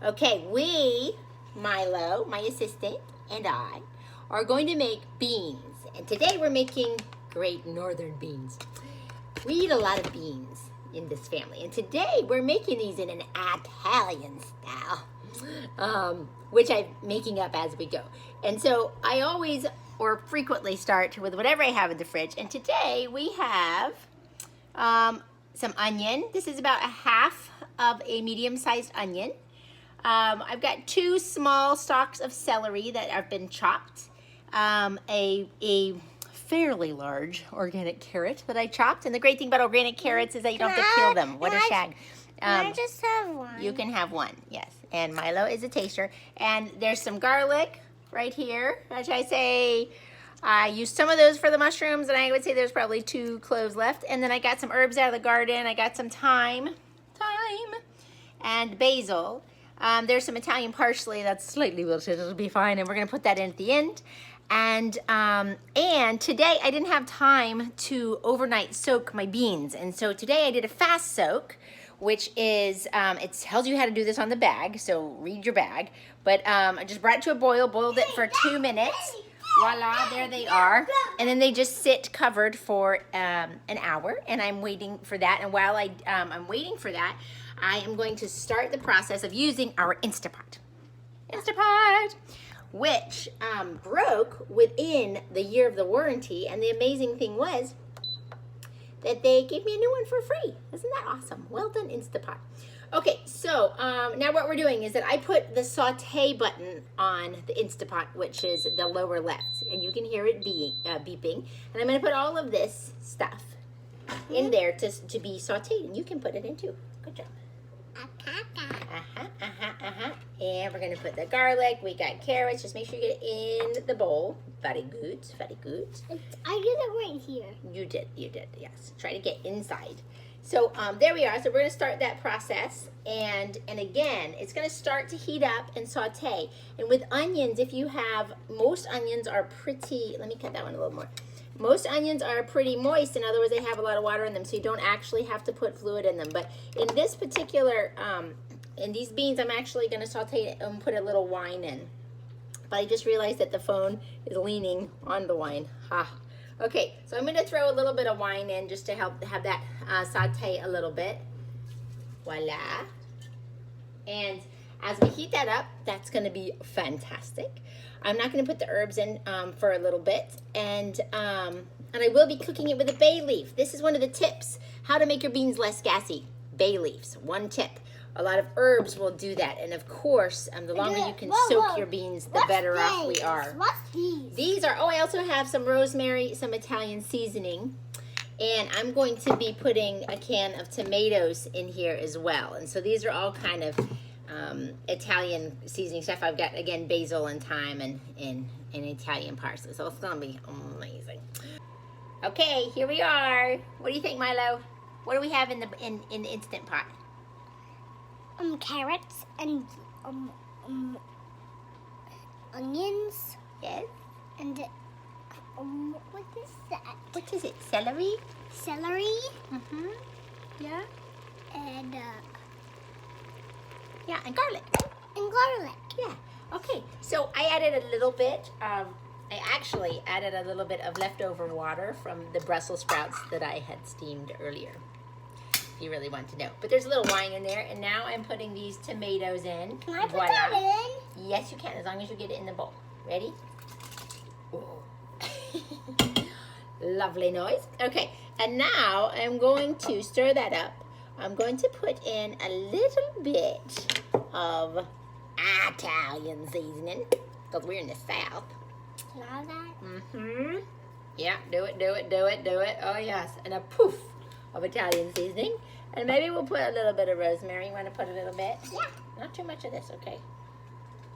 Okay, Milo, my assistant, and I are going to make beans. And today we're making great northern beans. We eat a lot of beans in this family. And today we're making these in an Italian style, which I'm making up as we go. And so I always or frequently start with whatever I have in the fridge. And today we have some onion. This is about a half of a medium-sized onion. I've got 2 small stalks of celery that have been chopped. A fairly large organic carrot that I chopped. And the great thing about organic carrots is that you don't have to peel them. What a shag. Can I just have one? You can have one, yes. And Milo is a taster. And there's some garlic right here. Which I say, I used some of those for the mushrooms, and I would say there's probably 2 cloves left. And then I got some herbs out of the garden. I got some thyme, and basil. There's some Italian parsley that's slightly wilted. It'll be fine, and we're gonna put that in at the end. And today I didn't have time to overnight soak my beans, and so today I did a fast soak, which is it tells you how to do this on the bag. So read your bag. But I just brought it to a boil, boiled it for 2 minutes. Voila, there they are. And then they just sit covered for an hour, and I'm waiting for that. And while I'm waiting for that, I am going to start the process of using our Instapot. Which broke within the year of the warranty. And the amazing thing was that they gave me a new one for free. Isn't that awesome? Well done, Instapot. Okay, so now what we're doing is that I put the saute button on the Instapot, which is the lower left, and you can hear it beeping. And I'm going to put all of this stuff in there to be sauteed, and you can put it in too. Good job. And we're going to put the garlic. We got carrots. Just make sure you get it in the bowl. Very good, very good. I did it right here. You did, yes. Try to get inside. So there we are. So we're going to start that process. And again, it's going to start to heat up and saute. And with onions, if you have, most onions are pretty, let me cut that one a little more. Most onions are pretty moist. In other words, they have a lot of water in them, so you don't actually have to put fluid in them. But in this particular, in these beans, I'm actually going to saute it and put a little wine in. But I just realized that the phone is leaning on the wine. Ha. Okay, so I'm going to throw a little bit of wine in just to help have that saute a little bit. Voila. And as we heat that up, that's going to be fantastic. I'm not going to put the herbs in for a little bit. And I will be cooking it with a bay leaf. This is one of the tips. How to make your beans less gassy. Bay leaves. One tip. A lot of herbs will do that. And of course, the longer you can soak your beans, the better off we are. What's these? These are, I also have some rosemary, some Italian seasoning. And I'm going to be putting a can of tomatoes in here as well. And so these are all kind of Italian seasoning stuff. I've got, again, basil and thyme and Italian parsley. So it's going to be amazing. Okay, here we are. What do you think, Milo? What do we have in the Instant Pot? Carrots and onions. Yes. And what is that? What is it? Celery? Celery. Mm-hmm. Yeah. And yeah, and garlic. And garlic. Yeah. Okay. So I added a little bit of. I actually added a little bit of leftover water from the Brussels sprouts that I had steamed earlier. If you really want to know. But there's a little wine in there, and now I'm putting these tomatoes in. Can I put that in? Yes, you can, as long as you get it in the bowl. Ready? Lovely noise. Okay, and now I'm going to stir that up. I'm going to put in a little bit of Italian seasoning, because we're in the South. Can I have that? Mm-hmm. Yeah, do it. Oh, yes. And a poof of Italian seasoning. And maybe we'll put a little bit of rosemary. You want to put a little bit? Yeah. Not too much of this, okay.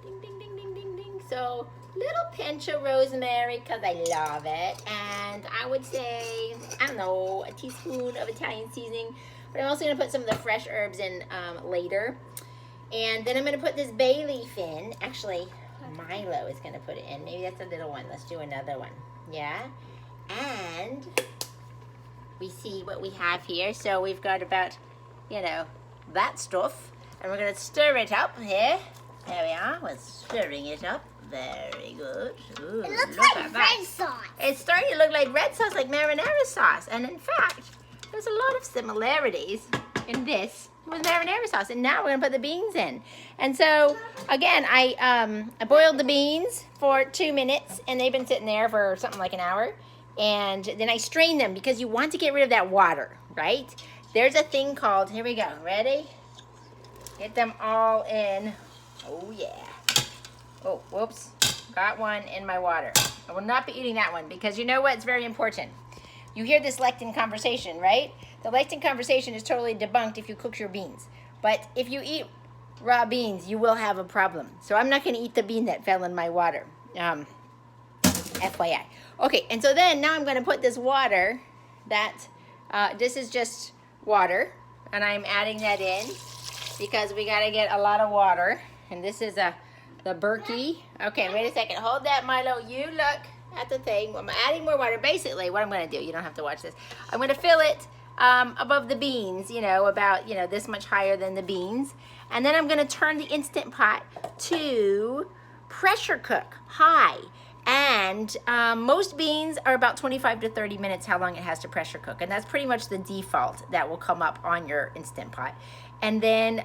Ding, ding, ding, ding, ding, ding. So, little pinch of rosemary, because I love it. And I would say, I don't know, a teaspoon of Italian seasoning. But I'm also going to put some of the fresh herbs in later. And then I'm going to put this bay leaf in. Actually, Milo is going to put it in. Maybe that's a little one. Let's do another one. Yeah. And we see what we have here. So we've got about, that stuff. And we're gonna stir it up here. There we are, we're stirring it up. Very good. Ooh, It looks look like at that. red sauce. It's starting to look like red sauce, like marinara sauce. And in fact, there's a lot of similarities in this with marinara sauce. And now we're gonna put the beans in. And so, again, I boiled the beans for 2 minutes, and they've been sitting there for something like an hour. And then I strained them because you want to get rid of that water, right? There's a thing called, here we go, ready? Get them all in. Oh yeah. Oh, whoops. Got one in my water. I will not be eating that one because you know what? It's very important. You hear this lectin conversation, right? The lectin conversation is totally debunked if you cook your beans. But if you eat raw beans, you will have a problem. So I'm not going to eat the bean that fell in my water. FYI. Okay, and so then now I'm going to put this water this is just water, and I'm adding that in because we got to get a lot of water. And this is the Berkey. Okay, wait a second. Hold that, Milo. You look at the thing. I'm adding more water. Basically, what I'm going to do, you don't have to watch this. I'm going to fill it above the beans, about, this much higher than the beans. And then I'm going to turn the Instant Pot to pressure cook, high. And most beans are about 25 to 30 minutes how long it has to pressure cook. And that's pretty much the default that will come up on your Instant Pot. And then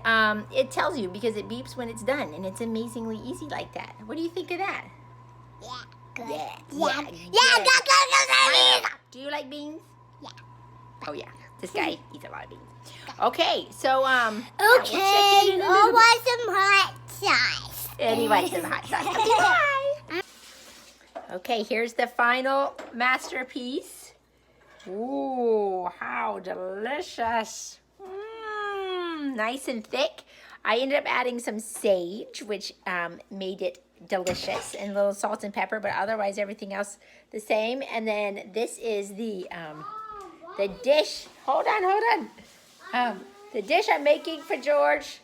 it tells you because it beeps when it's done. And it's amazingly easy like that. What do you think of that? Yeah, good. Yeah, Yeah, good. Do you like beans? Yeah. Oh, yeah. This guy eats a lot of beans. Okay, so, Okay, I want some hot sauce. And he likes some hot sauce. Okay, bye. Okay, here's the final masterpiece. Ooh, how delicious. Nice and thick. I ended up adding some sage, which made it delicious, and a little salt and pepper, but otherwise everything else the same. And then this is the dish. Hold on. The dish I'm making for George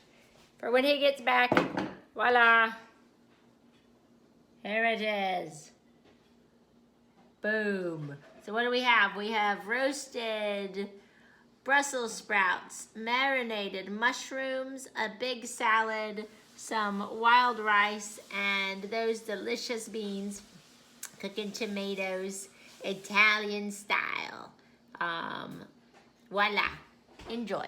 for when he gets back. Voila. Here it is. Boom. So what do we have? We have roasted Brussels sprouts, marinated mushrooms, a big salad, some wild rice, and those delicious beans, cooking tomatoes, Italian style. Voila. Enjoy.